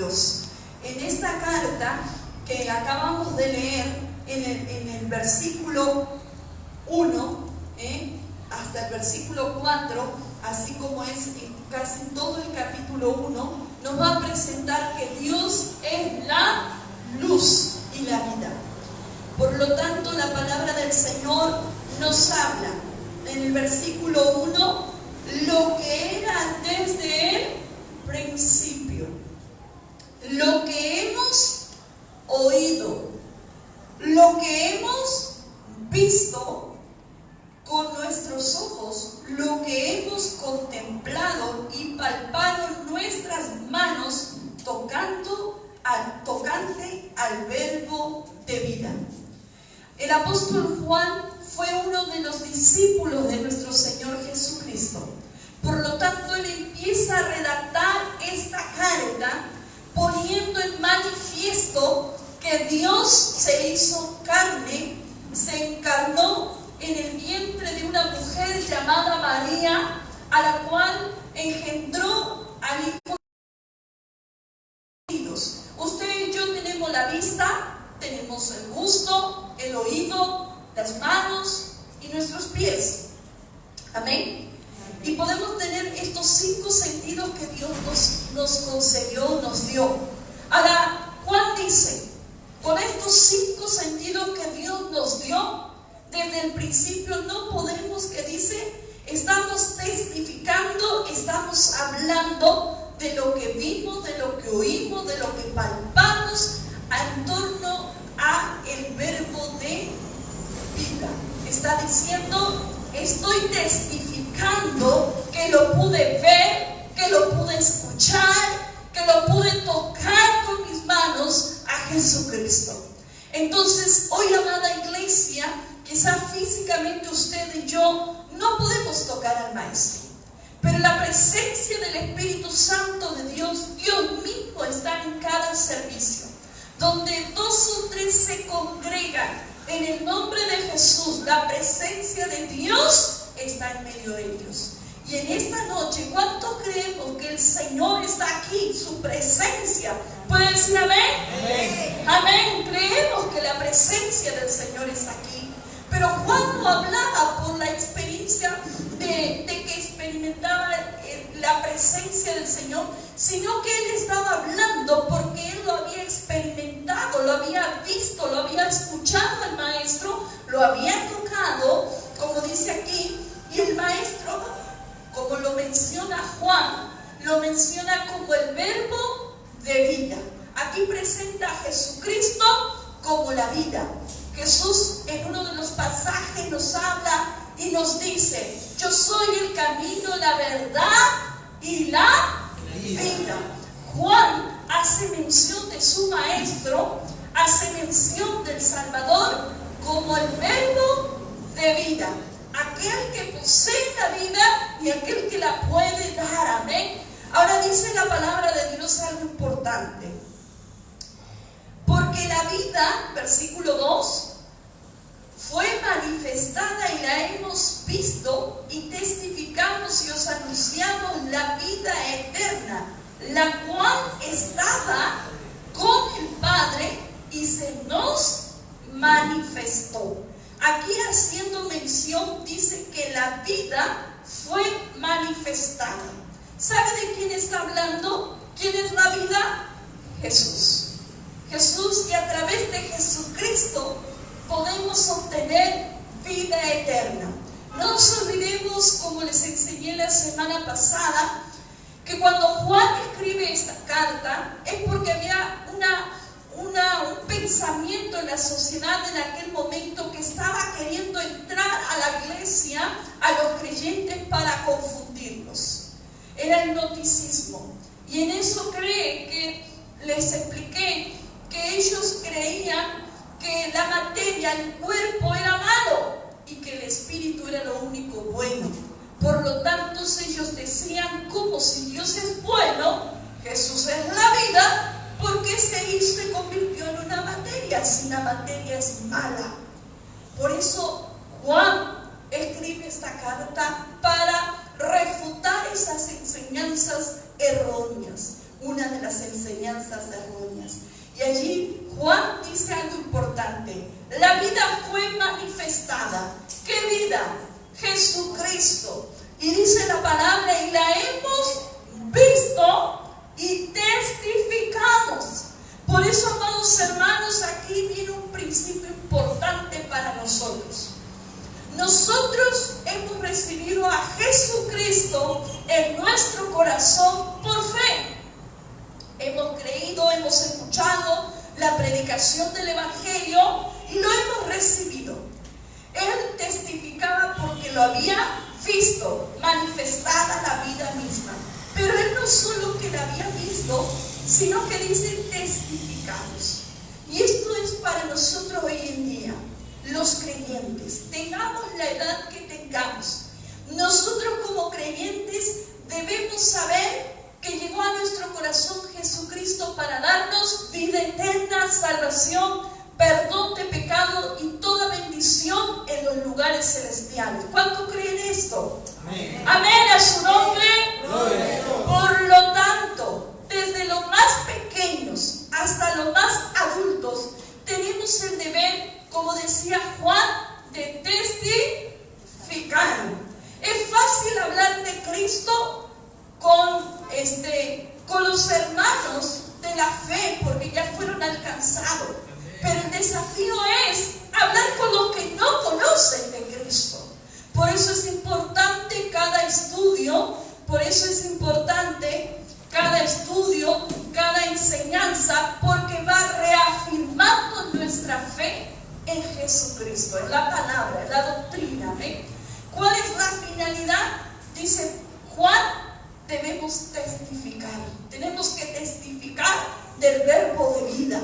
Dios. En esta carta que acabamos de leer, en el versículo 1 hasta el versículo 4, así como es en casi todo el capítulo 1, nos va a presentar que Dios es la luz y la vida. Por lo tanto, la palabra del Señor nos habla en el versículo 1 lo que era desde el principio, lo que hemos oído, lo que hemos visto con nuestros ojos, lo que hemos contemplado y palpado en nuestras manos tocante al verbo de vida. El apóstol Juan fue uno de los discípulos de nuestro Señor Jesucristo. Por lo tanto, él empieza a redactar esta carta poniendo en manifiesto que Dios se hizo carne, se encarnó en el vientre de una mujer llamada María, a la cual engendró al Hijo de Dios. Usted y yo tenemos la vista, tenemos el gusto, el oído, las manos y nuestros pies. Amén. Y podemos tener estos 5 sentidos que Dios nos concedió, nos dio. Ahora, Juan dice, con estos 5 sentidos que Dios nos dio, desde el principio no podemos, que dice, estamos testificando, estamos hablando de lo que vimos, de lo que oímos, de lo que palpamos en torno a el verbo de vida. Está diciendo, estoy testificando que lo pude ver, que lo pude escuchar, que lo pude tocar con mis manos a Jesucristo. Entonces, hoy, amada iglesia, quizás físicamente usted y yo no podemos tocar al Maestro, pero la presencia del Espíritu Santo de Dios, Dios mismo está en cada servicio. Donde 2 o 3 se congregan en el nombre de Jesús, la presencia de Dios está en medio de ellos. Y en esta noche, ¿cuántos creemos que el Señor está aquí? Su presencia. ¿Pueden decir amén? Amén. Amén. Creemos que la presencia del Señor está aquí. Pero Juan no hablaba por la experiencia de que experimentaba la presencia del Señor, sino que él estaba hablando porque él lo había experimentado, lo había visto, lo había escuchado al Maestro, lo había tocado, como dice aquí, y el Maestro, como lo menciona Juan, lo menciona como el verbo de vida. Aquí presenta a Jesucristo como la vida. Jesús en uno de los pasajes nos habla y nos dice, yo soy el camino, la verdad y la vida. Juan hace mención de su Maestro, hace mención del Salvador como el verbo de vida, aquel que posee la vida y aquel que la puede dar. Amén. Ahora dice la palabra de Dios algo importante, porque la vida, versículo 2, fue manifestada y la hemos visto y testificamos y os anunciamos la vida eterna, la cual estaba con el Padre y se nos manifestó. Aquí, haciendo mención, dice que la vida fue manifestada. ¿Sabe de quién está hablando? ¿Quién es la vida? Jesús. Jesús, y a través de Jesucristo podemos obtener vida eterna. No nos olvidemos, como les enseñé la semana pasada, que cuando Juan escribe esta carta es porque había un pensamiento en la sociedad en aquel momento que estaba queriendo entrar a la iglesia, a los creyentes, para confundirlos. Era el gnosticismo. Y en eso les expliqué que ellos creían que la materia, el cuerpo era malo y que el espíritu era lo único bueno. Por lo tanto, ellos decían, como si Dios es bueno, Jesús es la vida, ¿por qué se convirtió en una materia si la materia es mala? Por eso Juan escribe esta carta para refutar esas enseñanzas erróneas, una de las enseñanzas erróneas. Y allí Juan dice algo importante: la vida fue manifestada. ¿Qué vida? Jesucristo. Y dice la palabra, y la hemos visto y testificamos. Por eso, amados hermanos, aquí viene un principio importante para nosotros. Nosotros hemos recibido a Jesucristo en nuestro corazón por fe. Hemos creído, hemos escuchado la predicación del Evangelio y lo hemos recibido. Él testificaba porque lo había visto, manifestada la vida misma. Pero él no solo que la había visto, sino que dice testificados. Y esto es para nosotros hoy en día, los creyentes, tengamos la edad que tengamos. Nosotros como creyentes debemos saber que llegó a nuestro corazón Jesucristo para darnos vida eterna, salvación, perdón de pecado y toda bendición en los lugares celestiales. ¿Cuántos creen esto? Amén. Amén a su nombre. Por lo tanto, desde los más pequeños hasta los más adultos, tenemos el deber, como decía Juan, de testificar. Es fácil hablar de Cristo con los hermanos de la fe, porque ya fueron alcanzados. Pero el desafío es hablar con los que no conocen de Cristo. Por eso es importante cada estudio, cada enseñanza, porque va reafirmando nuestra fe en Jesucristo, en la palabra, en la doctrina. ¿Cuál es la finalidad? Dice Juan, debemos testificar. Tenemos que testificar del verbo de vida.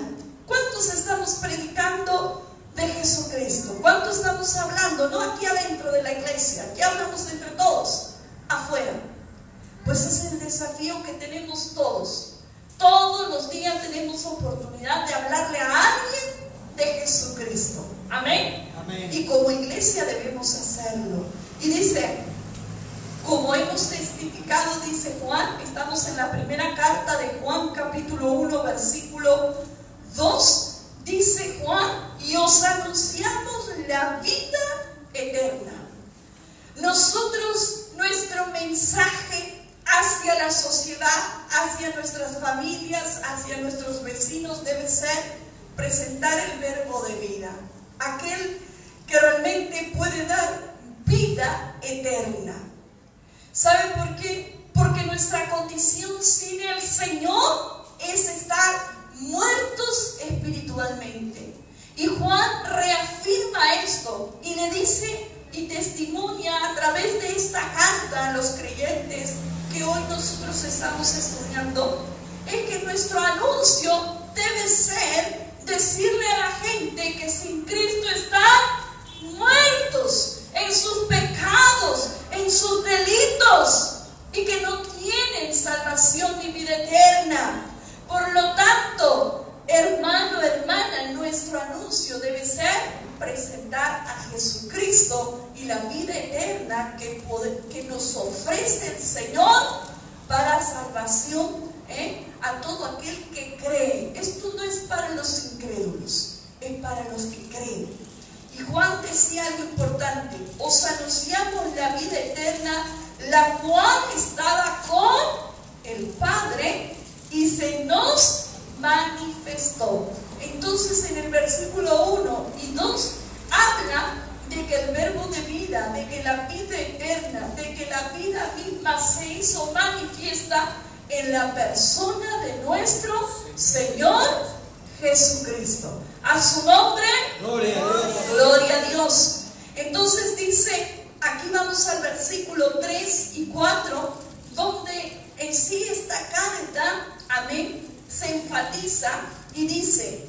¿Cuántos estamos predicando de Jesucristo? ¿Cuántos estamos hablando? No aquí adentro de la iglesia, aquí hablamos entre todos, afuera. Pues es el desafío que tenemos todos. Todos los días tenemos oportunidad de hablarle a alguien de Jesucristo. Amén. Amén. Y como iglesia debemos hacerlo. Y dice, como hemos testificado, dice Juan, estamos en la primera carta de Juan, capítulo 1, versículo 2, dice Juan, y os anunciamos la vida eterna. Nosotros, nuestro mensaje hacia la sociedad, hacia nuestras familias, hacia nuestros vecinos debe ser presentar el verbo de vida, aquel que realmente puede dar vida eterna. ¿Saben por qué? Porque nuestra condición sin el Señor es estar muertos espiritualmente. Y Juan reafirma esto y le dice y testimonia a través de esta carta a los creyentes que hoy nosotros estamos estudiando, es que nuestro anuncio debe ser decirle a la gente que sin Cristo están muertos en sus pecados, en sus delitos, y que no tienen salvación ni vida eterna. Por lo tanto, hermano, hermana, nuestro anuncio debe ser presentar a Jesucristo y la vida eterna que nos ofrece el Señor para salvación a todo aquel que cree. Esto no es para los incrédulos, es para los que creen. Y Juan decía algo importante: os anunciamos la vida eterna, la cual estaba con el Padre y se nos manifestó. Entonces en el versículo 1 y 2 habla de que el verbo de vida, de que la vida eterna, de que la vida misma se hizo manifiesta en la persona de nuestro Señor Jesucristo. A su nombre, gloria a Dios. Gloria a Dios. Entonces dice, aquí vamos al versículo 3 y 4, donde en sí esta carta, amén, se enfatiza y dice,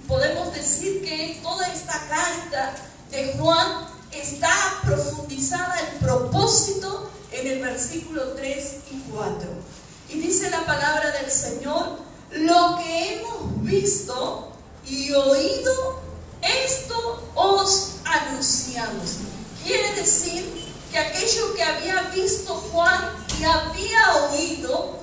podemos decir que toda esta carta de Juan está profundizada el propósito en el versículo 3 y 4. Y dice la palabra del Señor: lo que hemos visto y oído, esto os anunciamos. Quiere decir que aquello que había visto Juan y había oído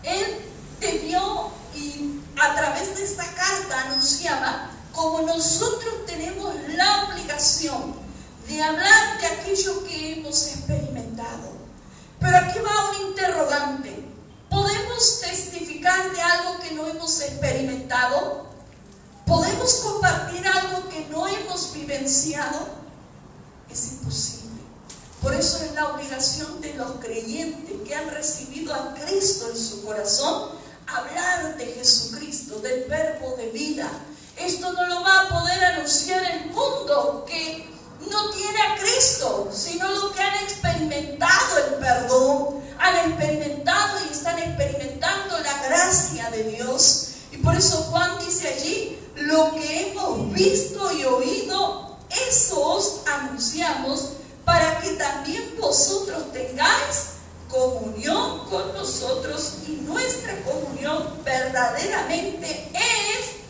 él debió, y a través de esta carta anunciaba, como nosotros tenemos la obligación de hablar de aquello que hemos experimentado. Pero aquí va un interrogante. ¿Podemos testificar de algo que no hemos experimentado? ¿Podemos compartir algo que no hemos vivenciado? Es imposible. Por eso es la obligación de los creyentes que han recibido a Cristo en su corazón, hablar de Jesucristo, del verbo de vida. Esto no lo va a poder anunciar el mundo que no tiene a Cristo, sino los que han experimentado el perdón, han experimentado y están experimentando la gracia de Dios. Y por eso Juan dice allí: lo que hemos visto y oído, eso os anunciamos, para que también vosotros tengáis comunión con nosotros, y nuestra comunión verdaderamente es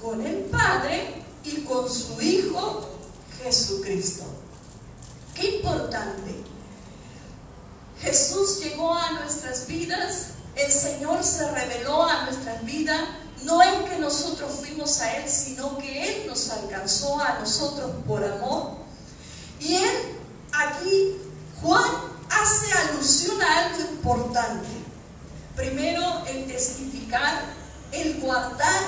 con el Padre y con su Hijo Jesucristo. Qué importante. Jesús llegó a nuestras vidas, el Señor se reveló a nuestras vidas. No es que nosotros fuimos a Él, sino que Él nos alcanzó a nosotros por amor. Y Él, aquí, Juan hace alusión a algo importante. Primero, el testificar, el guardar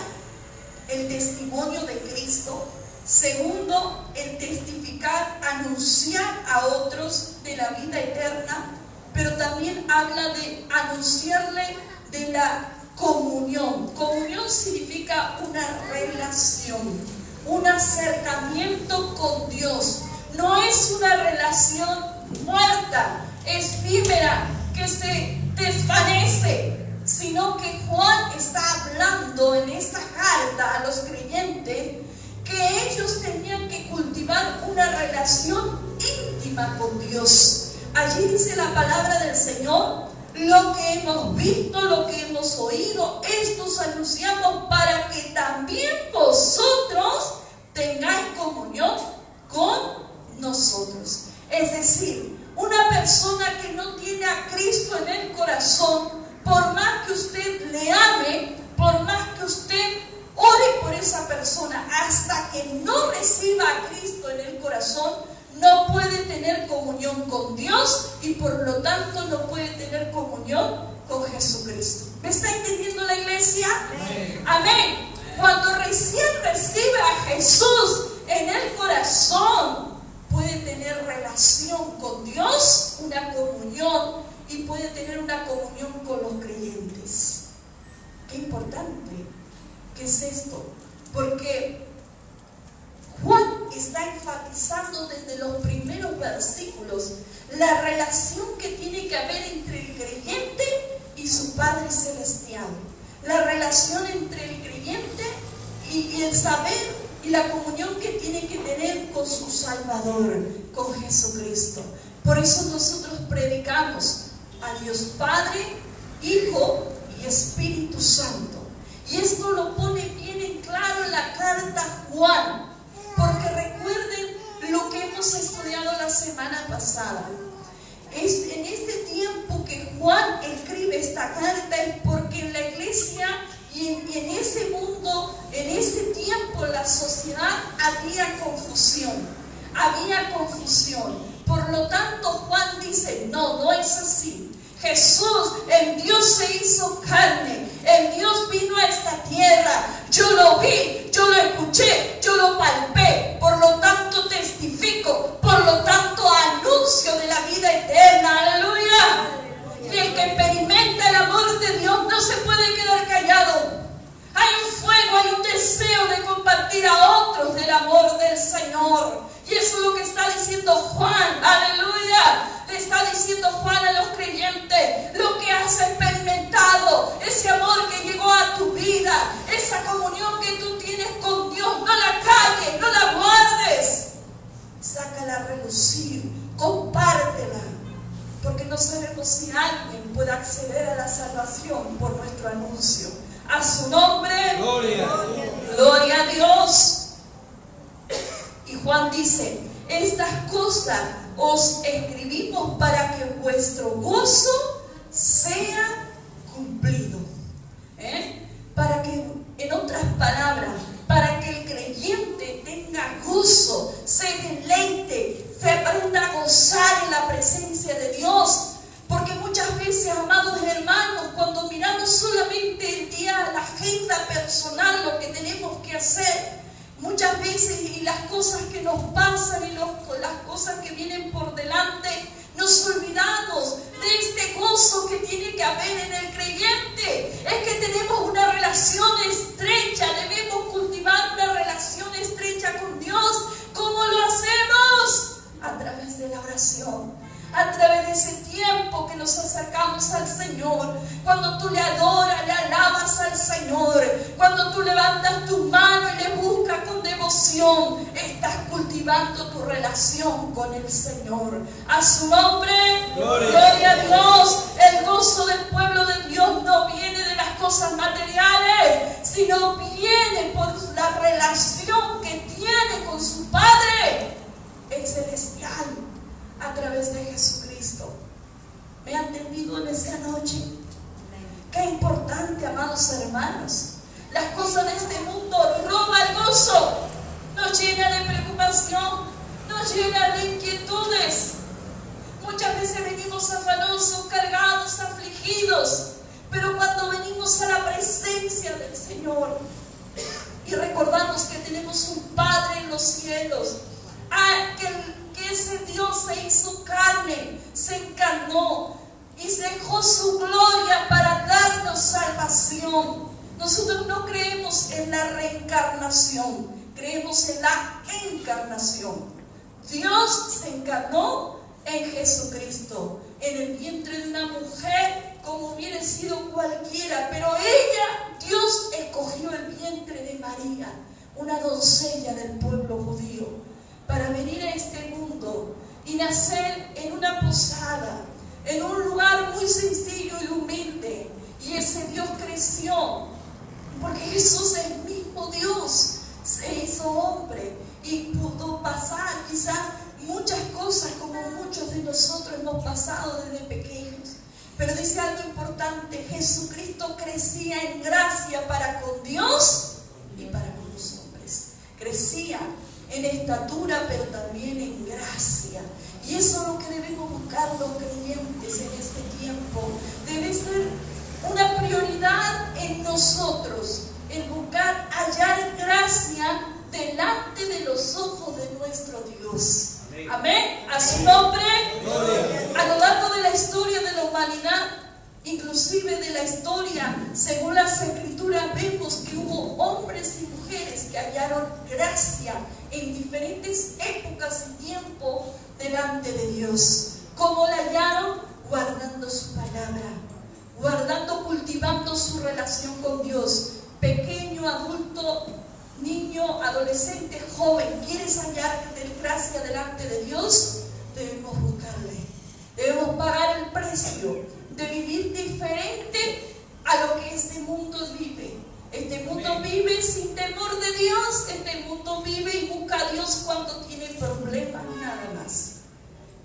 el testimonio de Cristo. Segundo, el testificar, anunciar a otros de la vida eterna. Pero también habla de anunciarle de la comunión. Comunión significa una relación, un acercamiento con Dios. No es una relación muerta, efímera, que se desvanece, sino que Juan está hablando en esta carta a los creyentes que ellos tenían que cultivar una relación íntima con Dios. Allí dice la palabra del Señor: lo que hemos visto, lo que hemos oído, esto os anunciamos, para que también vosotros tengáis comunión con nosotros. Es decir, una persona que no tiene a Cristo en el corazón, por más que usted le ame, por más que usted ore por esa persona, hasta que no reciba a Cristo en el corazón, no puede tener comunión con Dios, y por lo tanto no puede tener comunión con Jesucristo. ¿Me está entendiendo la iglesia? Amén. Amén. Cuando recién recibe a Jesús en el corazón, puede tener relación con Dios, una comunión, y puede tener una comunión con los creyentes. Qué importante que es esto, porque Juan está enfatizando desde los primeros versículos la relación que tiene que haber entre el creyente y su Padre Celestial. La relación entre el creyente y el saber y la comunión que tiene que tener con su Salvador, con Jesucristo. Por eso nosotros predicamos a Dios Padre, Hijo y Espíritu Santo. Y esto lo pone bien en claro en la carta Juan. Porque recuerden lo que hemos estudiado la semana pasada. Es en este tiempo que Juan escribe esta carta, es porque en la iglesia y en ese mundo, en ese tiempo, en la sociedad, había confusión. Había confusión. Por lo tanto, Juan dice: no, no es así. Jesús, el Dios, se hizo carne. El Dios vino a esta tierra. Yo lo vi, yo lo escuché, yo lo palpé. Por lo tanto testifico, por lo tanto anuncio de la vida eterna. Aleluya. Y el que experimenta el amor de Dios no se puede quedar callado. Hay un fuego, hay un deseo de compartir a otros del amor del Señor. Y eso es lo que está diciendo Juan. Aleluya. Le está diciendo Juan a los creyentes: lo que has experimentado, ese amor que llegó a tu vida, esa comunión que tú tienes con Dios, no la calles, no la guardes. Sácala a relucir, compártela, porque no sabemos si alguien puede acceder a la salvación por nuestro anuncio. A su nombre, gloria, gloria a Dios. Y Juan dice: estas cosas os escribimos para que vuestro gozo sea muchas veces y las cosas que nos pasan y las cosas que vienen por delante, nos olvidamos de este gozo que tiene que haber en el creyente. Es que tenemos una relación estrecha, debemos cultivar una relación estrecha con Dios. ¿Cómo lo hacemos? A través de la oración, a través de ese tiempo que nos acercamos al Señor. Cuando tú le adoras, le alabas al Señor, cuando tú levantas tu mano y le buscas con devoción, estás cultivando tu relación con el Señor. A su nombre, gloria a Dios. El gozo del pueblo de Dios no viene de las cosas materiales, sino viene por la relación que tiene con su Padre, el celestial, a través de Jesucristo. ¿Me han entendido en esta noche? Qué importante, amados hermanos. Las cosas de este mundo roban el gozo, nos llenan de preocupación, nos llenan de inquietudes. Muchas veces venimos afanosos, cargados, afligidos, pero cuando venimos a la presencia del Señor y recordamos que tenemos un Padre en los cielos, que ese Dios se hizo carne, se encarnó y se dejó su gloria para darnos salvación. Nosotros no creemos en la reencarnación, creemos en la encarnación. Dios se encarnó en Jesucristo, en el vientre de una mujer, como hubiera sido cualquiera, pero Dios escogió el vientre de María, una doncella del pueblo judío, para venir a este mundo y nacer en una posada, en un lugar muy sencillo y humilde. Y ese Dios creció, porque Jesús es el mismo Dios, se hizo hombre y pudo pasar quizás muchas cosas como muchos de nosotros hemos pasado desde pequeños. Pero dice algo importante: Jesucristo crecía en gracia para con Dios y para con los hombres. Crecía en estatura, pero también en gracia. Y eso es lo que debemos buscar los creyentes en este tiempo. Debe ser una prioridad en nosotros, el buscar hallar gracia delante de los ojos de nuestro Dios. Amén. A su nombre. A lo largo de la historia de la humanidad, inclusive de la historia, según las Escrituras, vemos que hubo hombres y mujeres que hallaron gracia en diferentes épocas y tiempos delante de Dios. ¿Cómo la hallaron? Guardando su palabra, cultivando su relación con Dios. Pequeño, adulto, niño, adolescente, joven, ¿quieres hallar gracia delante de Dios? Debemos buscarle, debemos pagar el precio de vivir diferente a lo que este mundo vive. Este mundo vive sin temor de Dios, este mundo vive y busca a Dios cuando tiene problemas, nada más.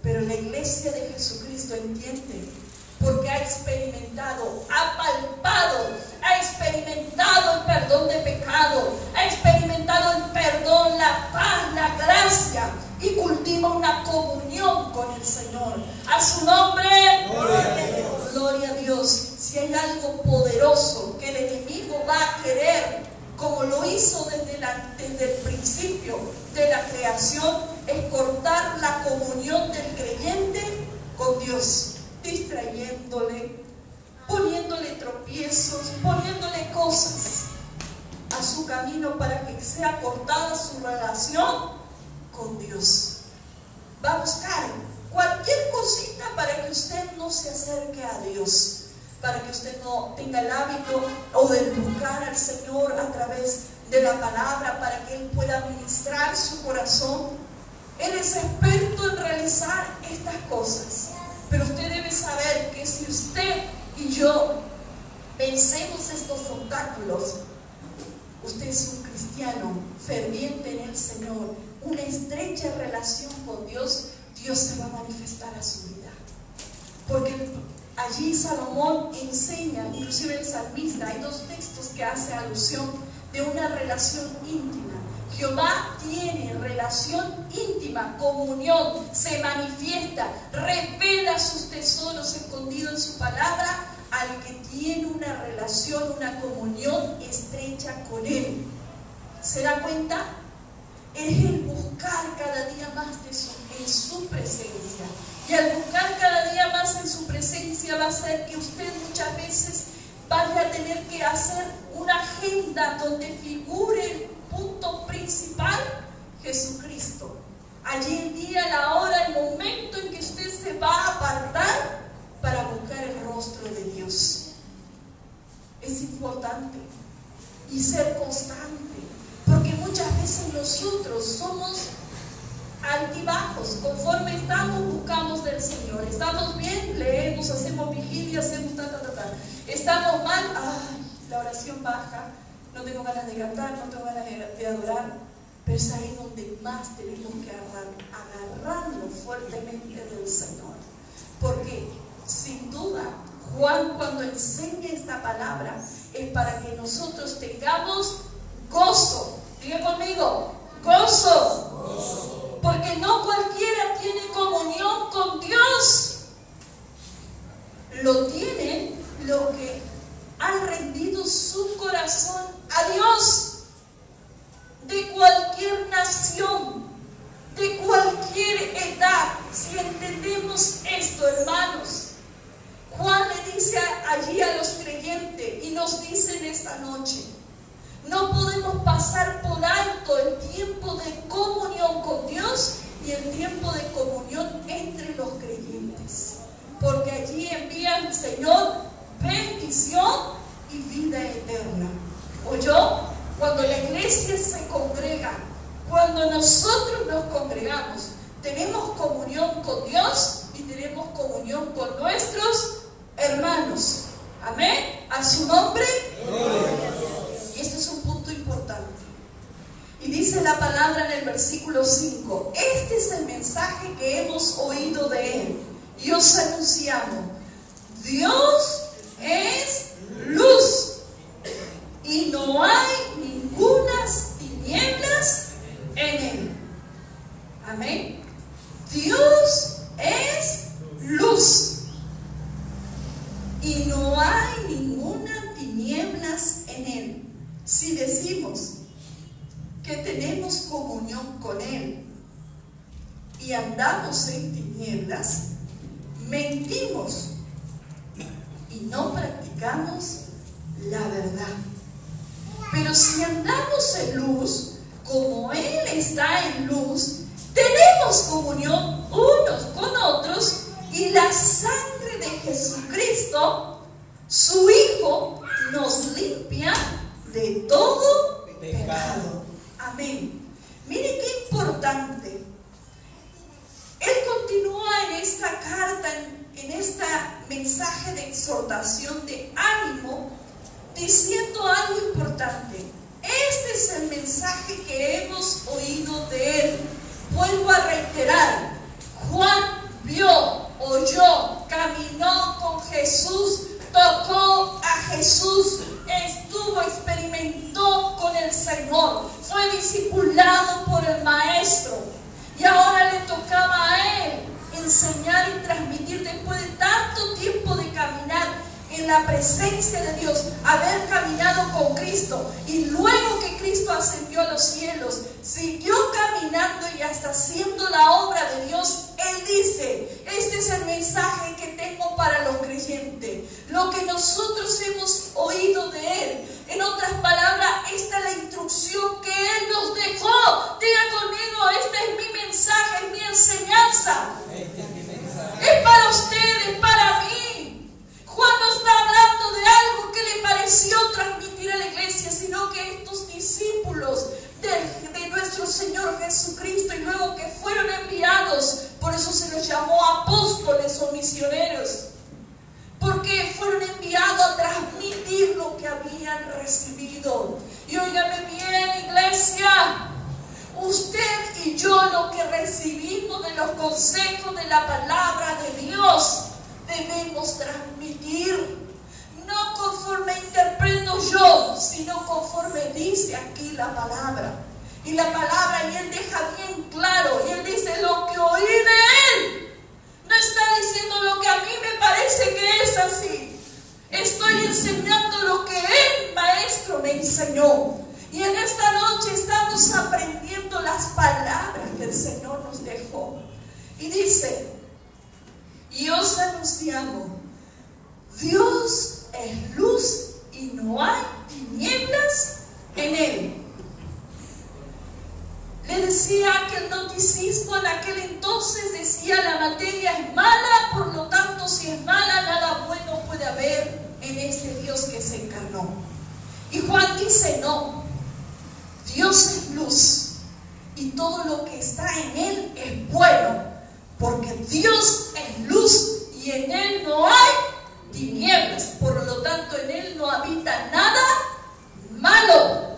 Pero la iglesia de Jesucristo entiende, porque ha experimentado, ha palpado, ha experimentado el perdón de pecado, ha experimentado el perdón, la paz, la gracia, y cultiva una comunión con el Señor. A su nombre, gloria a Dios. Si hay algo poderoso que el enemigo va a querer, como lo hizo desde el principio de la creación, es cortar la comunión del creyente con Dios, distrayéndole, poniéndole tropiezos, poniéndole cosas a su camino para que sea cortada su relación con Dios. Va a buscar cualquier cosita para que usted no se acerque a Dios, para que usted no tenga el hábito o de buscar al Señor a través de la palabra, para que Él pueda ministrar su corazón. Él es experto en realizar estas cosas, pero usted debe saber que si usted y yo vencemos estos obstáculos, usted es un cristiano ferviente en el Señor, una estrecha relación con Dios, Dios se va a manifestar a su vida. Porque allí Salomón enseña, inclusive el salmista, hay dos textos que hace alusión de una relación íntima. Jehová tiene relación íntima, comunión, se manifiesta, revela sus tesoros escondidos en su palabra al que tiene una relación, una comunión estrecha con Él. ¿Se da cuenta? es el buscar cada día más en su presencia. Y al buscar cada día más en su presencia va a ser que usted muchas veces vaya a tener que hacer una agenda donde figure el punto principal, Jesucristo. Allí el día, la hora, el momento en que usted se va a apartar para buscar el rostro de Dios. Es importante y ser constante, porque muchas veces nosotros somos altibajos. Conforme estamos, buscamos del Señor. Estamos bien, leemos, hacemos vigilia, hacemos ta. Estamos mal, la oración baja, no tengo ganas de cantar, no tengo ganas de adorar. Pero es ahí donde más tenemos que agarrarlo fuertemente del Señor. Porque sin duda Juan, cuando enseña esta palabra, es para que nosotros tengamos gozo. Diga conmigo, gozo. Porque no cualquiera tiene comunión con Dios. Lo tienen los que han rendido su corazón a Dios. De cualquier nación, de cualquier edad. Si entendemos esto, hermanos, Juan le dice allí a los creyentes y nos dice en esta noche: no podemos pasar por alto el tiempo de comunión con Dios y el tiempo de comunión entre los creyentes, porque allí envía el Señor bendición y vida eterna. ¿Oyó? Cuando la iglesia se congrega, cuando nosotros nos congregamos, tenemos comunión con Dios y tenemos comunión con nuestros hermanos. Amén. A su nombre. Y este es un punto importante. Y dice la palabra en el versículo 5: este es el mensaje que hemos oído de Él y os anunciamos: Dios es luz y no hay ningunas tinieblas en Él. Amén. Dios es luz y no hay ninguna tinieblas en Él. Si decimos que tenemos comunión con Él y andamos en tinieblas, mentimos y no practicamos la verdad. Pero si andamos en luz, como Él está en luz, tenemos comunión unos con otros, y la sangre de Jesucristo, su Hijo, nos limpia de todo pecado. Amén. Miren qué importante. Él continúa en esta carta, en este mensaje de exhortación, de ánimo, diciendo algo importante. Este es el mensaje que hemos oído de Él. Vuelvo a reiterar: Juan vio, oyó, caminó con Jesús, tocó a Jesús, experimentó con el Señor, fue discipulado por el Maestro, y ahora le tocaba a Él enseñar y transmitir, después de tanto tiempo de caminar en la presencia de Dios, haber caminado con Cristo, y luego que Cristo ascendió a los cielos, siguió caminando y hasta haciendo la obra de Dios. Él dice: este es el mensaje que tengo para los creyentes, lo que nosotros hemos oído de Él. En otras palabras, esta es la instrucción que Él nos dejó. Diga conmigo: este es mi mensaje, es mi enseñanza. Es para ustedes, para mí. Juan no está hablando de algo que le pareció transmitir a la iglesia, sino que estos discípulos de nuestro Señor Jesucristo, y luego que fueron enviados, por eso se los llamó apóstoles o misioneros, porque fueron enviados a transmitir lo que habían recibido. Y óigame bien, iglesia, usted y yo lo que recibimos de los consejos de la palabra de Dios debemos transmitir, no conforme interpreto yo, sino conforme dice aquí la palabra. Y la palabra, y Él deja bien claro, y Él dice: lo que oí de Él. No está diciendo lo que a mí me parece que es así. Estoy enseñando lo que el Maestro me enseñó. Y en esta noche estamos aprendiendo las palabras que el Señor nos dejó. Y dice, y os anunciamos, Dios es luz y no hay tinieblas en Él. Le decía que el noticismo en aquel entonces decía la materia es mala, por lo tanto si es mala nada bueno puede haber en este Dios que se encarnó. Y Juan dice no, Dios es luz y todo lo que está en Él es bueno, porque Dios es luz y en Él no hay tinieblas, por lo tanto en Él no habita nada malo,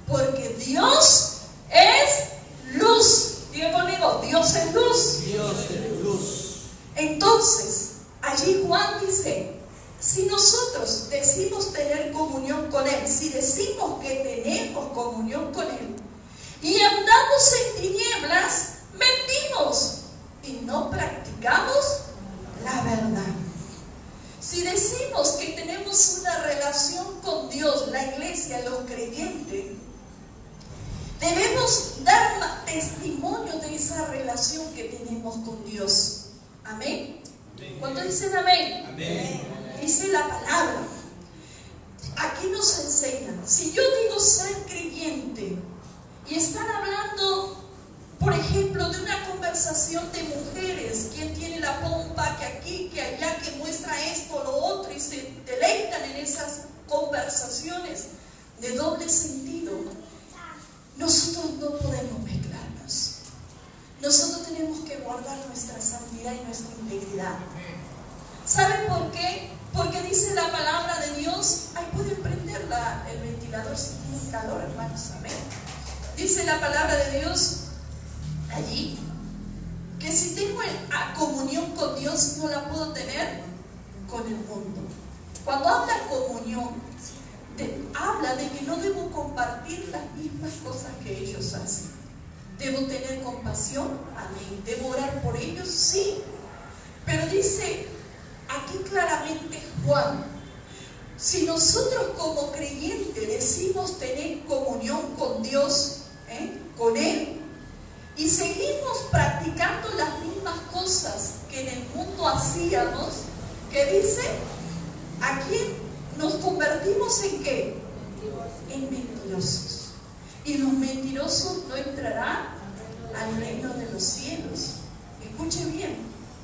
porque Dios es luz. Diga conmigo, Dios es luz. Dios es luz. Entonces, allí Juan dice, si nosotros decimos tener comunión con Él, si decimos que tenemos comunión con Él, y andamos en tinieblas, mentimos y no practicamos la verdad. Si decimos que tenemos una relación con Dios, la iglesia, los creyentes, debemos dar testimonio de esa relación que tenemos con Dios. Amén. ¿Cuántos dicen amén? Amén. Dice la palabra. Aquí nos enseña. Si yo digo ser creyente y están hablando, por ejemplo, de una conversación de mujeres, quien tiene la pompa, que aquí, que allá, que muestra esto, lo otro, y se deleitan en esas conversaciones de doble sentido, nosotros no podemos mezclarnos. Nosotros tenemos que guardar nuestra santidad y nuestra integridad. ¿Saben por qué? Porque dice la palabra de Dios. Ahí pueden prender el ventilador si tienen calor, hermanos. Amén. Dice la palabra de Dios allí que si tengo comunión con Dios, no la puedo tener con el mundo. Cuando habla comunión, habla de que no debo compartir las mismas cosas que ellos hacen. Debo tener compasión, amén. Debo orar por ellos, sí. Pero dice aquí claramente Juan, si nosotros como creyentes decimos tener comunión con Dios, con Él, y seguimos practicando las mismas cosas que en el mundo hacíamos, ¿qué dice? Aquí nos convertimos en ¿qué? En mentirosos. Y los mentirosos no entrarán al reino de los cielos. Escuche bien,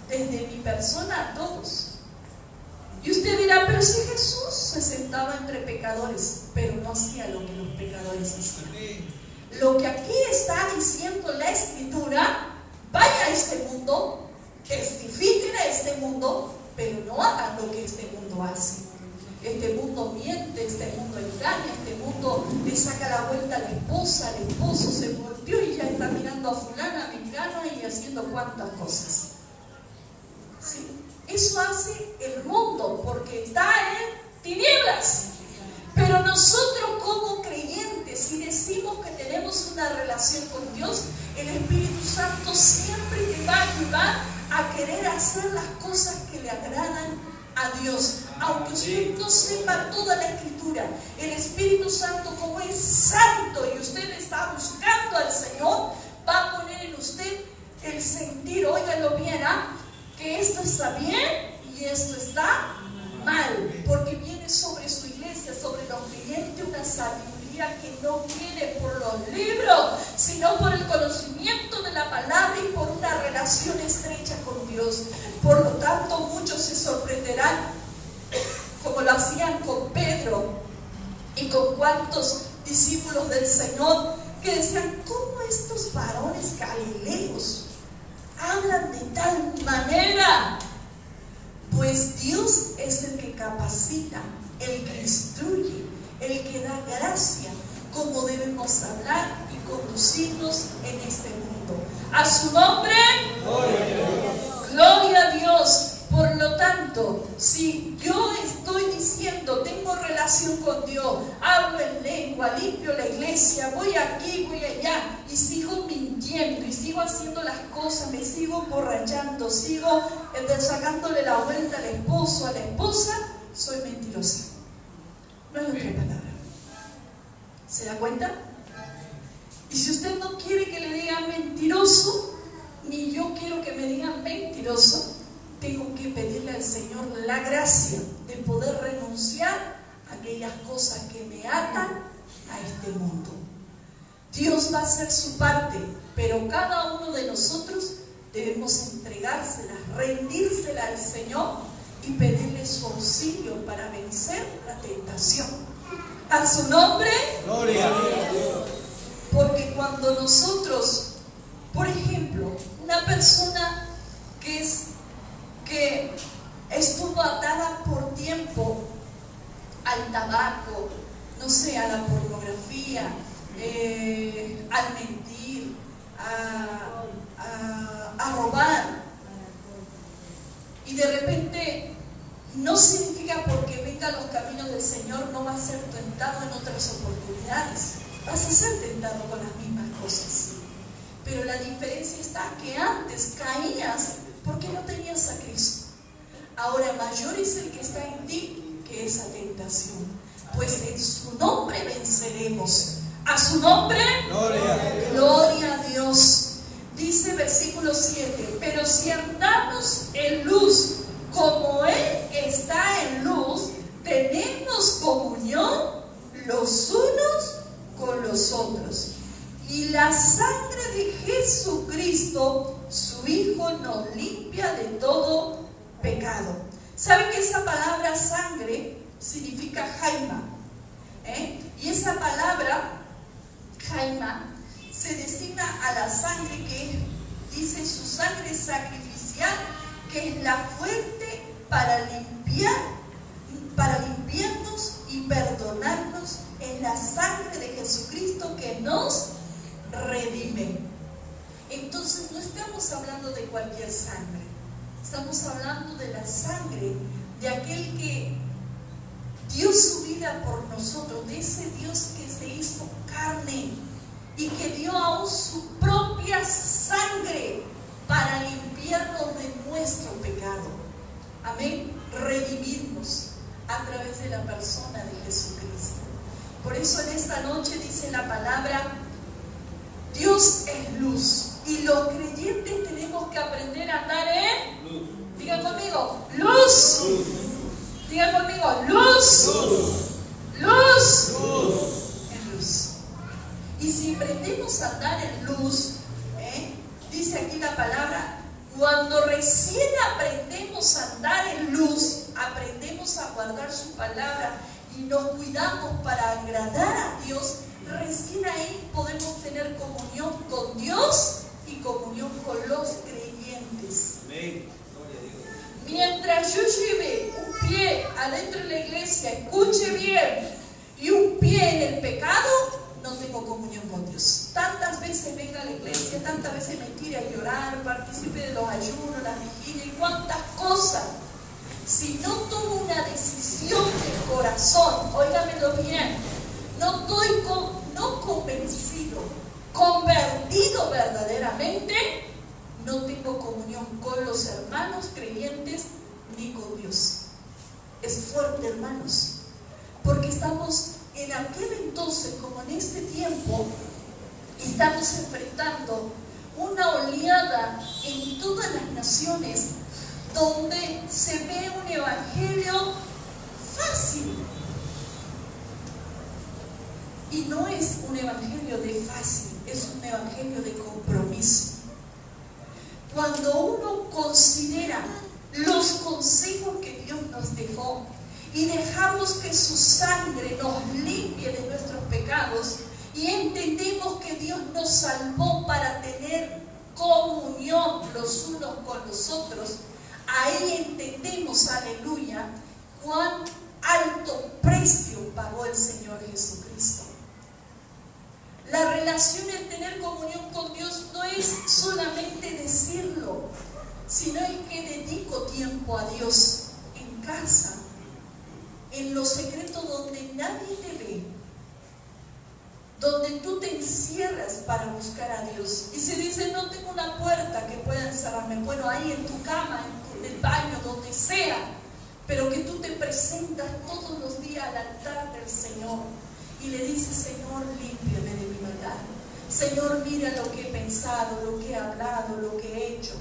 desde mi persona a todos. Y usted dirá, pero si Jesús se sentaba entre pecadores, pero no hacía lo que los pecadores hacían. Lo que aquí está diciendo la Escritura, vaya a este mundo, testifiquen a este mundo, pero no hagan lo que este mundo hace. Este mundo miente, este mundo engaña, este mundo le saca la vuelta a la esposa, al esposo se volteó y ya está mirando a fulana, mexicana y haciendo cuantas cosas. ¿Sí? Eso hace el mundo porque está en tinieblas. Pero nosotros como creyentes, si decimos que tenemos una relación con Dios, el Espíritu Santo siempre te va a ayudar a querer hacer las cosas que le agradan a Dios. Aunque usted no sepa toda la Escritura, el Espíritu Santo, como es santo y usted está buscando al Señor, va a poner en usted el sentir, óigalo bien, que esto está bien y esto está mal, porque viene sobre su iglesia, sobre los creyentes, una sabiduría que no viene por los libros, sino por el conocimiento de la palabra y por una relación estrecha con Dios. Por lo tanto, muchos se sorprenderán, como lo hacían con Pedro y con cuantos discípulos del Señor, que decían, ¿cómo estos varones galileos hablan de tal manera? Pues Dios es el que capacita, el que instruye, el que da gracia, cómo debemos hablar y conducirnos en este mundo. A su nombre, gloria a Dios. Por lo tanto, si yo estoy diciendo, tengo relación con Dios, hablo en lengua, limpio la iglesia, voy aquí, voy allá, y sigo mintiendo, y sigo haciendo las cosas, me sigo emborrachando, sigo sacándole la vuelta al esposo, a la esposa, soy mentirosa. No hay otra palabra. ¿Se da cuenta? Y si usted no quiere que le digan mentiroso, ni yo quiero que me digan mentiroso, tengo que pedirle al Señor la gracia de poder renunciar a aquellas cosas que me atan a este mundo. Dios va a hacer su parte, pero cada uno de nosotros debemos entregársela, rendírsela al Señor y pedirle su auxilio para vencer la tentación. A su nombre, gloria a Dios. Porque cuando nosotros, por ejemplo, una persona que estuvo atada por tiempo al tabaco, no sé, a la pornografía, al mentir, a robar, y de repente no significa porque venga a los caminos del Señor no va a ser tentado en otras oportunidades. Vas a ser tentado con las mismas cosas, pero la diferencia está que antes caías porque no tenías a Cristo. Ahora mayor es el que está en ti que esa tentación, pues en su nombre venceremos. A su nombre, gloria a Dios. Dice versículo 7: pero si andamos en luz como Él está en luz, tenemos comunión los unos con los otros, y la sangre de Jesucristo, su Hijo, nos limpia de todo pecado. ¿Saben que esa palabra sangre significa jaima? Y esa palabra jaima se designa a la sangre que dice su sangre sacrificial, que es la fuente para limpiarnos y perdonarnos. Es la sangre de Jesucristo que nos redime. Entonces no estamos hablando de cualquier sangre, estamos hablando de la sangre de aquel que dio su vida por nosotros, de ese Dios que se hizo carne y que dio aún su propia sangre para limpiarnos de nuestro pecado. Amén. Redimirnos a través de la persona de Jesucristo. Por eso en esta noche dice la palabra: Dios es luz, y los creyentes tenemos que aprender a andar en luz. Digan conmigo, luz. Digan conmigo, luz. Luz. En luz. Y si aprendemos a andar en luz, dice aquí la palabra, cuando recién aprendemos a andar en luz, aprendemos a guardar su palabra y nos cuidamos para agradar a Dios, recién ahí podemos tener comunión con Dios y comunión con los creyentes. Amén. Mientras yo lleve un pie adentro de la iglesia, escuche bien, y un pie en el pecado, no tengo comunión con Dios. Tantas veces venga a la iglesia, tantas veces me tire a llorar, participe de los ayunos, las vigilias y cuántas cosas. Si no tomo una decisión del corazón, óigamelo bien, no estoy convencido, convertido verdaderamente, no tengo comunión con los hermanos creyentes ni con Dios. Es fuerte, hermanos, porque estamos en aquel entonces, como en este tiempo, estamos enfrentando una oleada en todas las naciones donde se ve un evangelio fácil. Y no es un evangelio de fácil, es un evangelio de compromiso. Cuando uno considera los consejos que Dios nos dejó y dejamos que su sangre nos limpie de nuestros pecados y entendemos que Dios nos salvó para tener comunión los unos con los otros, ahí entendemos, aleluya, cuán alto precio pagó el Señor Jesucristo. La relación en tener comunión con Dios no es solamente decirlo, sino es que dedico tiempo a Dios en casa, en lo secreto donde nadie te ve, donde tú te encierras para buscar a Dios. Y se dice, no tengo una puerta que pueda encerrarme. Bueno, ahí en tu cama, en el baño, donde sea, pero que tú te presentas todos los días al altar del Señor y le dice: Señor, límpiame de mi maldad. Señor, mira lo que he pensado, lo que he hablado, lo que he hecho.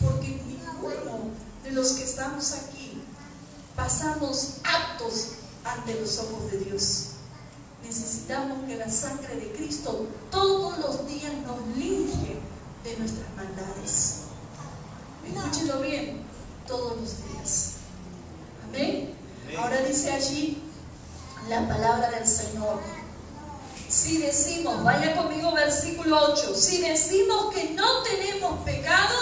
Porque ninguno de los que estamos aquí pasamos aptos ante los ojos de Dios. Necesitamos que la sangre de Cristo todos los días nos limpie de nuestras maldades. Escúchelo bien, todos los días. Amén. Ahora dice allí la palabra del Señor: si decimos, vaya conmigo versículo 8, si decimos que no tenemos pecado,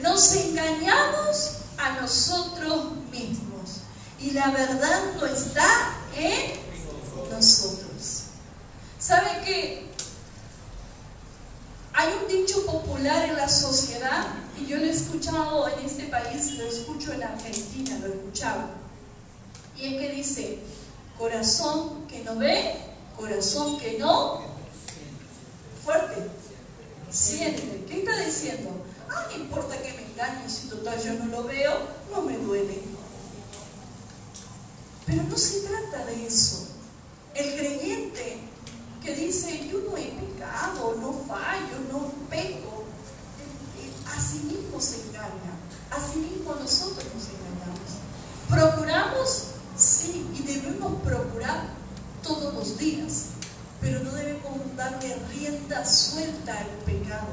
nos engañamos a nosotros mismos y la verdad no está en nosotros. ¿Sabe qué? Hay un dicho popular en la sociedad, y yo lo he escuchado en este país, lo escucho en Argentina, lo he escuchado, y es que dice: corazón que no ve, corazón que no fuerte siente. ¿Qué está diciendo? No importa que me engañe, si total yo no lo veo, no me duele. Pero no se trata de eso. El creyente que dice: yo no he pecado, no fallo, no peco, a sí mismo se engaña, a sí mismo nosotros nos engañamos. ¿Procuramos? Sí, y debemos procurar todos los días, pero no debemos darle rienda suelta al pecado.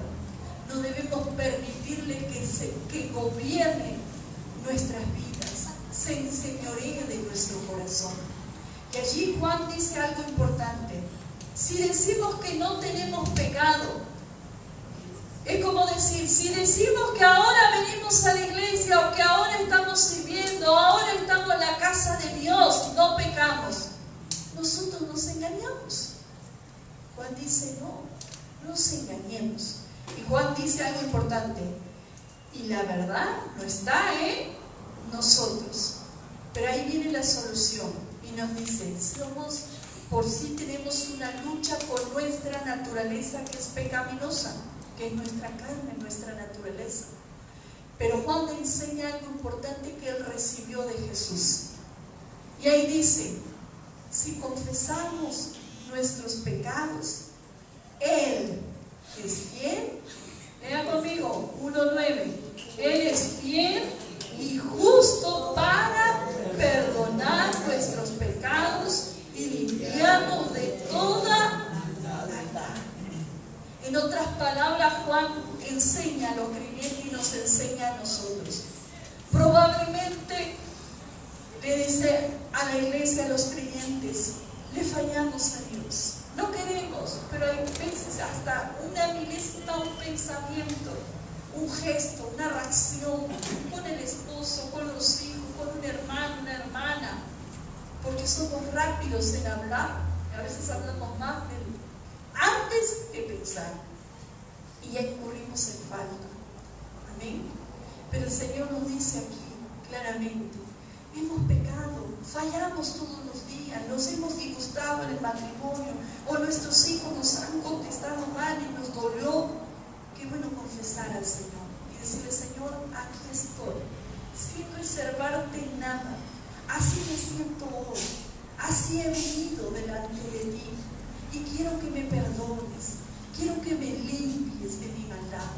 No debemos permitirle que gobierne nuestras vidas, se enseñoree de nuestro corazón. Y allí Juan dice algo importante: si decimos que no tenemos pecado, es como decir, si decimos que ahora venimos a la iglesia, o que ahora estamos sirviendo, ahora estamos en la casa de Dios, no pecamos, nosotros nos engañamos. Juan dice: no nos engañemos. Y Juan dice algo importante: y la verdad no está en nosotros. Pero ahí viene la solución y nos dice: por sí tenemos una lucha con nuestra naturaleza, que es pecaminosa, que es nuestra carne, nuestra naturaleza. Pero Juan le enseña algo importante que él recibió de Jesús. Y ahí dice: si confesamos nuestros pecados, Él es fiel. Lea conmigo, 1:9. Él es fiel y justo para perdonar nuestros pecados y limpiarnos de toda maldad. En otras palabras, Juan enseña a los creyentes y nos enseña a nosotros. Probablemente le dice a la iglesia, a los creyentes: le fallamos a Dios, no queremos, pero hay veces hasta una milésima, un pensamiento, un gesto, una reacción con el esposo, con los hijos, con un hermano, una hermana, porque somos rápidos en hablar, a veces hablamos más antes de pensar, y ya incurrimos en falta. Amén. Pero el Señor nos dice aquí claramente: hemos pecado, fallamos todos los días, nos hemos disgustado en el matrimonio, o nuestros hijos nos han contestado mal y nos dolió. Qué bueno confesar al Señor y decirle: Señor, aquí estoy, sin reservarte nada, así me siento hoy, así he venido delante de ti, y quiero que me perdones, quiero que me limpies de mi maldad.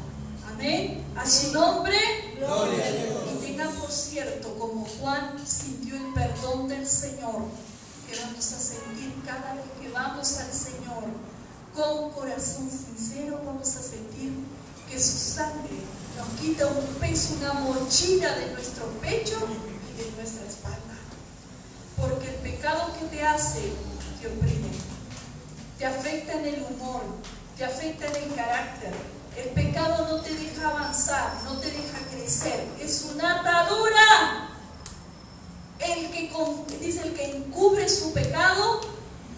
Amén. A su nombre, gloria a Dios. Y tengan por cierto, como Juan sintió el perdón del Señor, que vamos a sentir cada vez que vamos al Señor con corazón sincero. Vamos a sentir que su sangre nos quita un peso, una mochila de nuestro pecho y de nuestra espalda. Porque el pecado que te hace, te oprime, te afecta en el humor, te afecta en el carácter. El pecado no te deja avanzar, no te deja crecer, es una atadura. Dice: el que encubre su pecado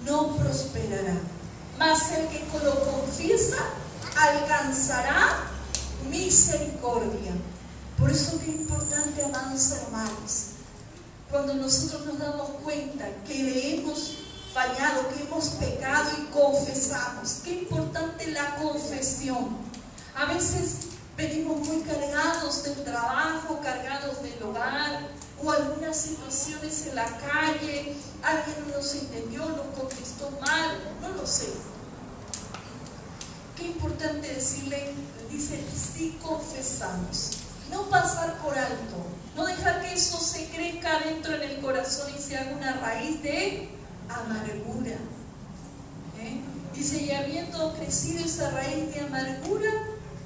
no prosperará, mas el que lo confiesa alcanzará misericordia. Por eso es importante, amados hermanos, cuando nosotros nos damos cuenta que le hemos fallado, que hemos pecado y confesamos. Qué importante la confesión. A veces venimos muy cargados del trabajo, cargados del hogar, o algunas situaciones en la calle, alguien no nos entendió, nos contestó mal, sí. Qué importante decirle, dice, si confesamos. No pasar por alto, no dejar que eso se crezca dentro en el corazón y se haga una raíz de amargura. Dice, y habiendo crecido esa raíz de amargura,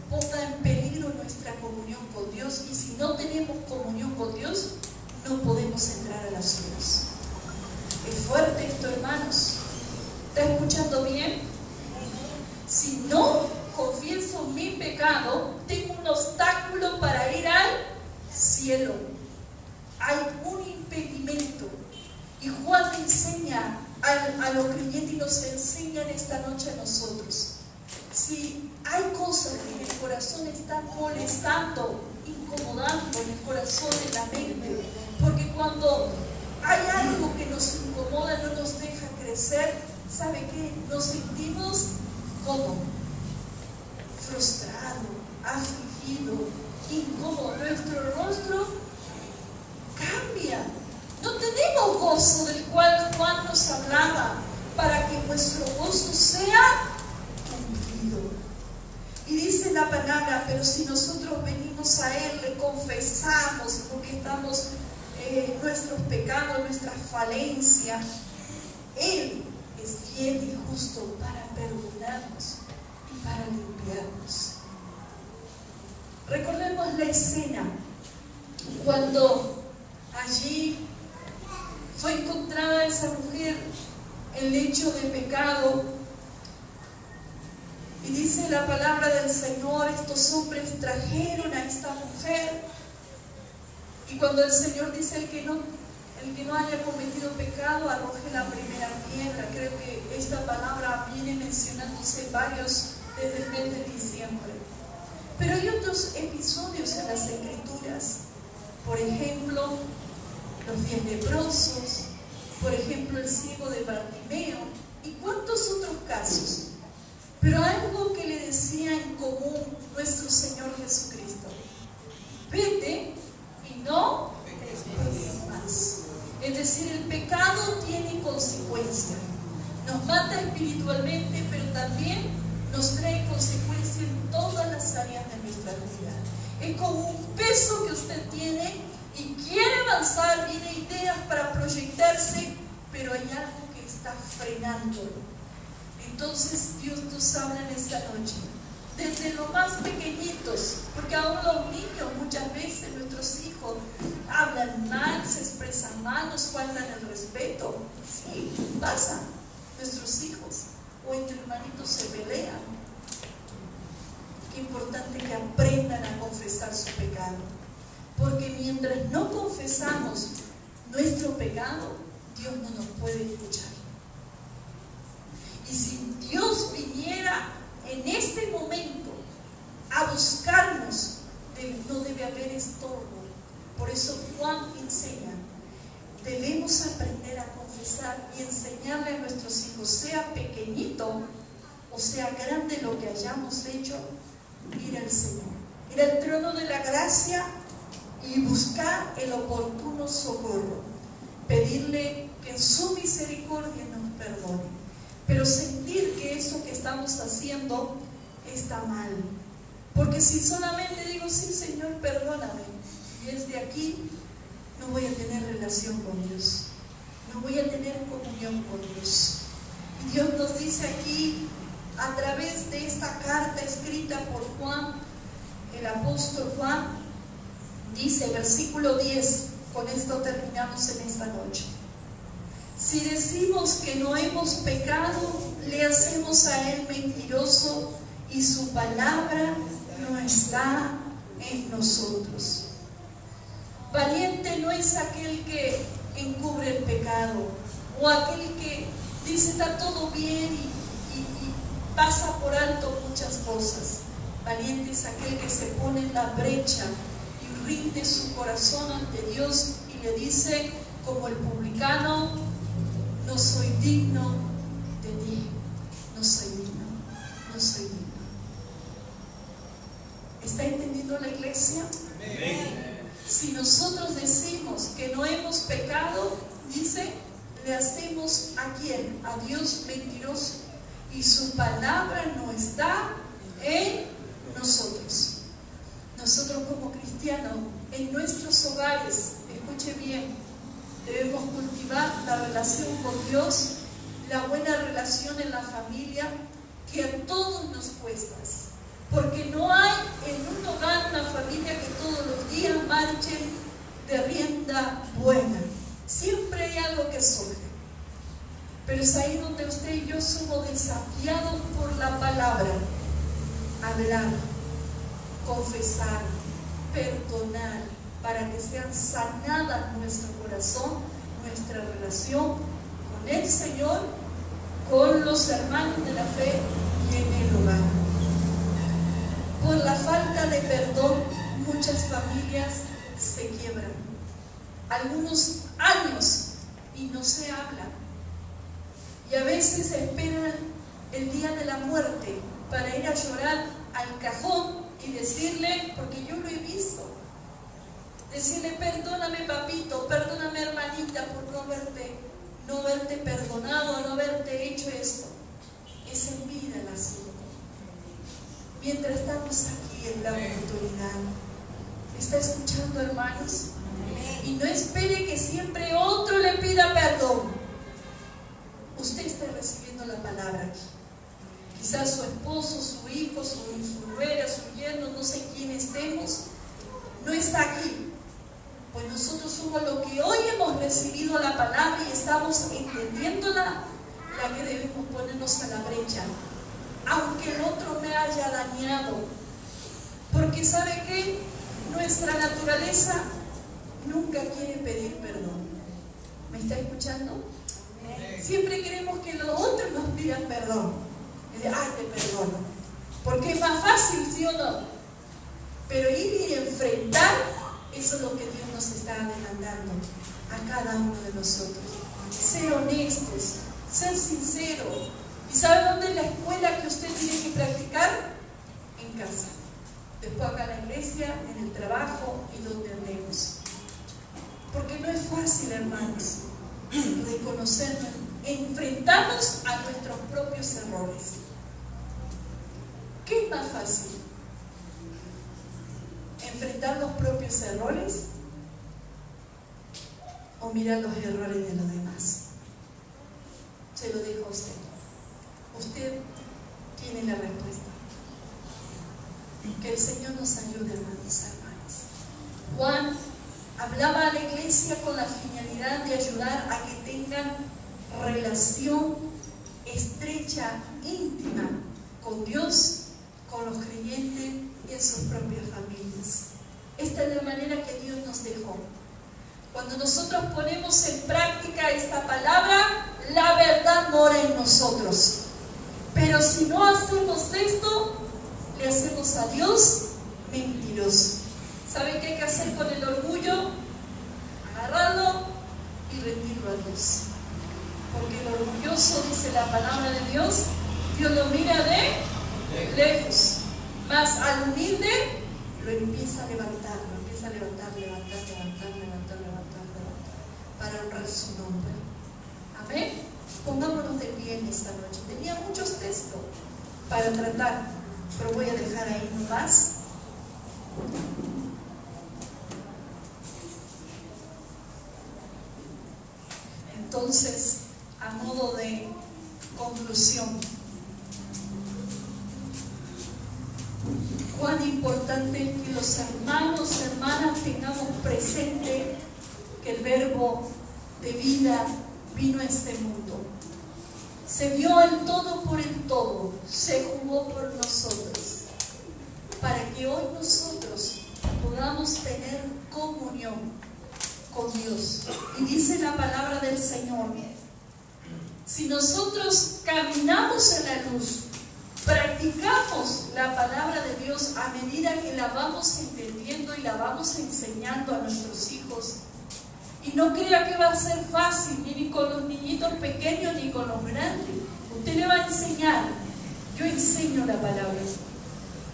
ponga en peligro nuestra comunión con Dios. Y si no tenemos comunión con Dios, no podemos entrar a las cielos. Es fuerte esto, hermanos. ¿Está escuchando bien? Si no confieso mi pecado, tengo un obstáculo para ir al cielo. Hay un impedimento. Y Juan enseña a los creyentes y nos enseña en esta noche a nosotros. Si hay cosas que en el corazón están molestando, incomodando en el corazón, en la mente, porque cuando hay algo que nos incomoda, no nos deja crecer, ¿sabe qué? Nos sentimos como frustrado, afligido, incómodo. Nuestro rostro cambia. No tenemos gozo del cual Juan nos hablaba, para que nuestro gozo sea cumplido. Y dice la palabra, pero si nosotros venimos a Él, le confesamos porque estamos nuestros pecados, nuestras falencias, Él es fiel y justo para perdonarnos y para limpiarnos. Recordemos la escena cuando allí fue encontrada esa mujer en lecho de pecado, y dice la palabra del Señor, estos hombres trajeron a esta mujer, y cuando el Señor dice el que no haya cometido pecado, arroje la primera piedra. Creo que esta palabra viene mencionándose varios desde el mes de diciembre. Pero hay otros episodios en las Escrituras, por ejemplo, los 10 leprosos, por ejemplo, el ciego de Bartimeo, y cuántos otros casos. Pero algo que le decía en común nuestro Señor Jesucristo: vete y no peques más. Es decir, el pecado tiene consecuencias. Nos mata espiritualmente, pero también nos trae consecuencias en todas las áreas de nuestra vida. Es como un peso que usted tiene y quiere avanzar, tiene ideas para proyectarse, pero hay algo que está frenándolo. Entonces Dios nos habla en esta noche, desde los más pequeñitos, porque aún los niños muchas veces, nuestros hijos, hablan mal, se expresan mal, nos faltan el respeto. Sí, pasa. Nuestros hijos o entre hermanitos se pelean. Qué importante que aprendan a confesar su pecado, porque mientras no confesamos nuestro pecado, Dios no nos puede escuchar. Y si Dios viniera en este momento a buscarnos, no debe haber estorbo. Por eso Juan enseña, debemos aprender a confesar y enseñarle a nuestros hijos, sea pequeñito o sea grande lo que hayamos hecho, ir al Señor, ir al trono de la gracia y buscar el oportuno socorro, pedirle que en su misericordia nos perdone, pero sentir que eso que estamos haciendo está mal. Porque si solamente digo, sí, Señor, perdóname, y desde aquí no voy a tener relación con Dios, no voy a tener comunión con Dios. Y Dios nos dice aquí, a través de esta carta escrita por Juan, el apóstol Juan, dice, versículo 10, con esto terminamos en esta noche: si decimos que no hemos pecado, le hacemos a Él mentiroso y su palabra no está en nosotros. Valiente no es aquel que encubre el pecado o aquel que dice está todo bien y pasa por alto muchas cosas. Valiente es aquel que se pone en la brecha y rinde su corazón ante Dios y le dice, como el publicano, no soy digno de ti, no soy digno, no soy digno. ¿Está entendiendo la iglesia? Amén. Si nosotros decimos que no hemos pecado, dice, le hacemos ¿a quién? A Dios mentiroso. y su palabra no está en nosotros. Nosotros como cristianos, en nuestros hogares, escuche bien, debemos cultivar la relación con Dios, la buena relación en la familia, que a todos nos cuesta. Porque no hay en un hogar una familia que todos los días marchen de rienda buena. Siempre hay algo que surge. Pero es ahí donde usted y yo somos desafiados por la palabra. Hablar, confesar, perdonar, para que sean sanadas nuestro corazón, nuestra relación con el Señor, con los hermanos de la fe y en el hogar. Por la falta de perdón, muchas familias se quiebran. Algunos años y no se hablan. Y a veces esperan el día de la muerte para ir a llorar al cajón y decirle, porque yo lo he visto, decirle: perdóname papito, perdóname hermanita por no haberte perdonado, no haberte hecho esto. Es en vida el asunto. Mientras estamos aquí en la oportunidad, ¿está escuchando, hermanos? Y no espere que siempre otro le pida perdón. Usted está recibiendo la palabra aquí. Quizás su esposo, su hijo, su nuera, su yerno, no sé quién estemos, no está aquí. Pues nosotros somos los que hoy hemos recibido la palabra y estamos entendiéndola, la que debemos ponernos a la brecha, aunque el otro me haya dañado. Porque ¿sabe qué? Nuestra naturaleza nunca quiere pedir perdón. ¿Me está escuchando? Siempre queremos que los otros nos pidan perdón. Y de, ay, te perdono. Porque es más fácil, ¿sí o no? Pero ir y enfrentar, eso es lo que Dios nos está demandando a cada uno de nosotros. Ser honestos, ser sinceros. ¿Y sabe dónde es la escuela que usted tiene que practicar? En casa. Después acá en la iglesia, en el trabajo y donde andemos. Porque no es fácil, hermanos, reconocernos, enfrentarnos a nuestros propios errores. ¿Qué es más fácil? ¿Enfrentar los propios errores o mirar los errores de los demás? Se lo dejo a usted. Usted tiene la respuesta. Que el Señor nos ayude, hermanos, hermanas. Juan hablaba a la iglesia con la finalidad de ayudar a que tengan relación estrecha, íntima con Dios, con los creyentes y en sus propias familias. Esta es la manera que Dios nos dejó. Cuando nosotros ponemos en práctica esta palabra, la verdad mora en nosotros. Pero si no hacemos esto, le hacemos a Dios mentiroso. ¿Sabe qué hay que hacer con el orgullo? Agarrarlo y rendirlo a Dios. Porque el orgulloso, dice la palabra de Dios, Dios lo mira de lejos. Mas al humilde lo empieza a levantar, para honrar su nombre. Amén. Pongámonos de pie en esta noche. Tenía muchos textos para tratar, pero voy a dejar ahí nomás. Entonces, a modo de conclusión, cuán importante es que los hermanos, hermanas, tengamos presente que el verbo de vida vino a este mundo. Se dio el todo por el todo, se jugó por nosotros, para que hoy nosotros podamos tener comunión con Dios. Y dice la palabra del Señor, si nosotros caminamos en la luz, practicamos la palabra de Dios a medida que la vamos entendiendo y la vamos enseñando a nuestros hijos, y no crea que va a ser fácil, ni con los niñitos pequeños ni con los grandes. Usted le va a enseñar. Yo enseño la palabra,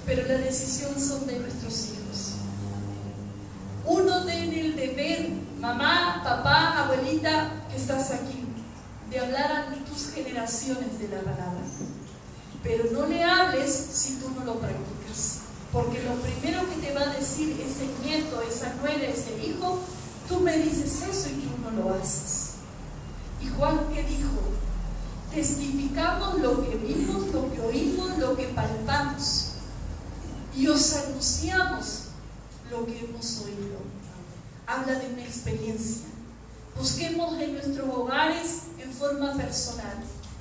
pero la decisión son de nuestros hijos. Uno tiene el deber, mamá, papá, abuelita, que estás aquí, de hablar a tus generaciones de la palabra. pero no le hables si tú no lo practicas. Porque lo primero que te va a decir ese nieto, esa nuera, ese hijo, tú me dices eso y tú no lo haces. Y Juan, ¿qué dijo? Testificamos lo que vimos, lo que oímos, lo que palpamos. Y os anunciamos lo que hemos oído. Habla de una experiencia. Busquemos en nuestros hogares en forma personal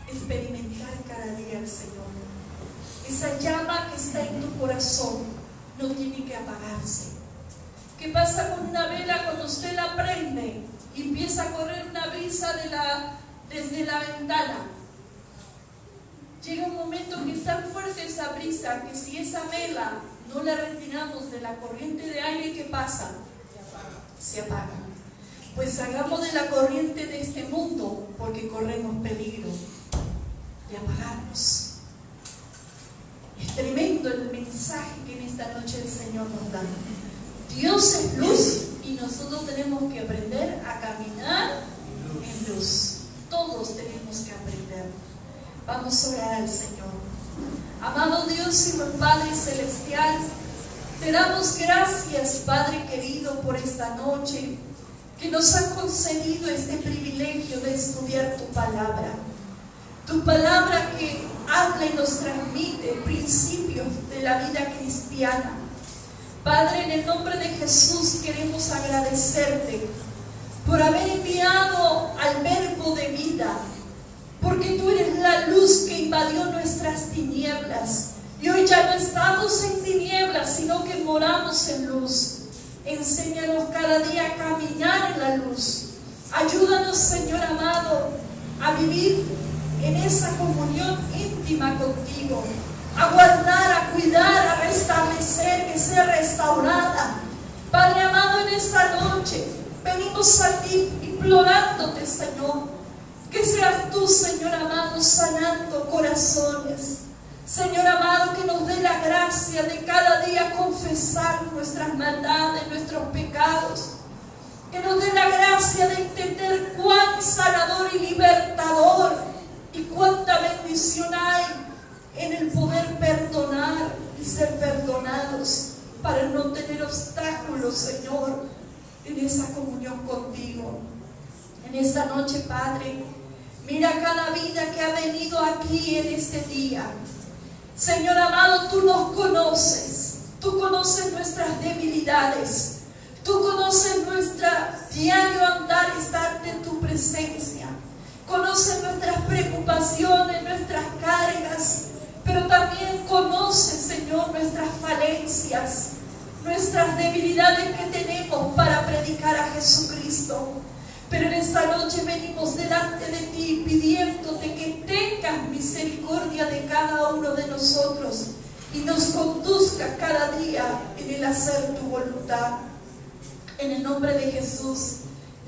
experimentar cada día al Señor. Esa llama que está en tu corazón no tiene que apagarse. ¿Qué pasa con una vela cuando usted la prende y empieza a correr una brisa desde la ventana? Llega un momento que es tan fuerte esa brisa que si esa vela no la retiramos de la corriente de aire, ¿qué pasa? Se apaga. Pues hagamos de la corriente de este mundo, porque corremos peligro de apagarnos. Es tremendo el mensaje que en esta noche el Señor nos da. Dios es luz y nosotros tenemos que aprender a caminar en luz. Todos tenemos que aprender. Vamos a orar al Señor. Amado Dios y buen Padre Celestial, te damos gracias, Padre querido, por esta noche que nos has concedido este privilegio de estudiar tu palabra. Tu palabra que habla y nos transmite principios de la vida cristiana. Padre, en el nombre de Jesús queremos agradecerte por haber enviado al Verbo de vida, porque tú eres la luz que invadió nuestras tinieblas. Y hoy ya no estamos en tinieblas, sino que moramos en luz. Enséñanos cada día a caminar en la luz. Ayúdanos, Señor amado, a vivir en esa comunión íntima contigo, a guardar, a cuidar, a restablecer, que sea restaurada. Padre amado, en esta noche venimos a ti implorándote, Señor, que seas tú, Señor amado, sanando corazones. Señor amado, que nos dé la gracia de cada día confesar nuestras maldades, nuestros pecados. Que nos dé la gracia de entender cuán sanador y libertador y cuánta bendición hay en el poder perdonar y ser perdonados, para no tener obstáculos, Señor, en esa comunión contigo. En esta noche, Padre, mira cada vida que ha venido aquí en este día. Señor amado, tú nos conoces, tú conoces nuestras debilidades, tú conoces nuestro diario andar, estar en tu presencia, conoces nuestras preocupaciones, nuestras cargas, pero también conoces, Señor, nuestras falencias, nuestras debilidades que tenemos para predicar a Jesucristo. Pero en esta noche venimos delante de ti pidiéndote que tengas misericordia de cada uno de nosotros y nos conduzca cada día en el hacer tu voluntad. En el nombre de Jesús,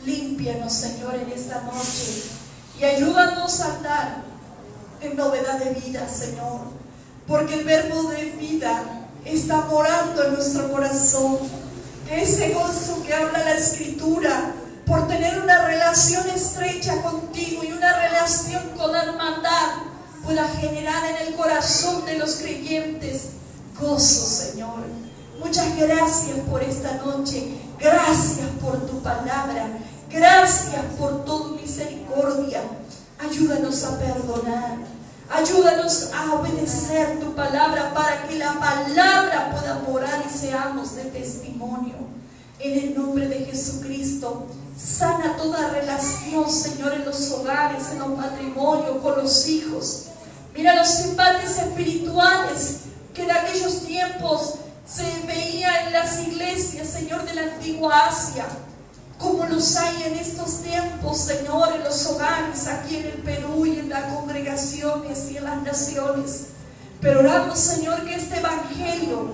límpianos, Señor, en esta noche y ayúdanos a andar en novedad de vida, Señor, porque el Verbo de vida está morando en nuestro corazón. Que ese gozo que habla la Escritura por tener una relación estrecha contigo y una relación con hermandad pueda generar en el corazón de los creyentes gozo, Señor. Muchas gracias por esta noche, gracias por tu palabra, gracias por tu misericordia. Ayúdanos a perdonar, ayúdanos a obedecer tu palabra para que la palabra pueda morar y seamos de testimonio. En el nombre de Jesucristo, sana toda relación, Señor, en los hogares, en los matrimonios, con los hijos. Mira los embates espirituales que en aquellos tiempos se veía en las iglesias, Señor, de la antigua Asia, como los hay en estos tiempos, Señor, en los hogares, aquí en el Perú y en las congregaciones y en las naciones. Pero oramos, Señor, que este evangelio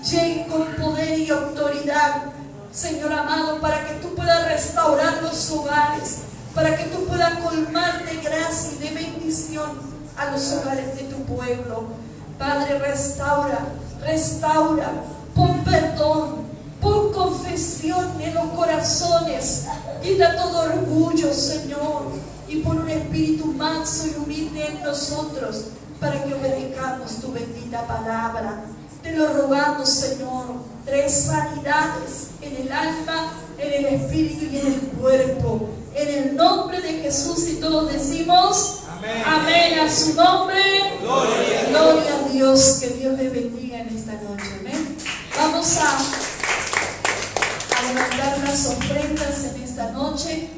llegue con poder y autoridad, Señor amado, para que tú puedas restaurar los hogares, para que tú puedas colmar de gracia y de bendición a los hogares de tu pueblo. Padre, restaura, pon perdón, pon confesión en los corazones, quita todo orgullo, Señor, y pon un espíritu manso y humilde en nosotros, para que obedezcamos tu bendita palabra. Te lo rogamos, Señor. Trae sanidades en el alma, en el espíritu y en el cuerpo. En el nombre de Jesús, y todos decimos amén. Amén a su nombre. Gloria a Dios. Que Dios le bendiga en esta noche. Amén. Vamos a levantar las ofrendas en esta noche.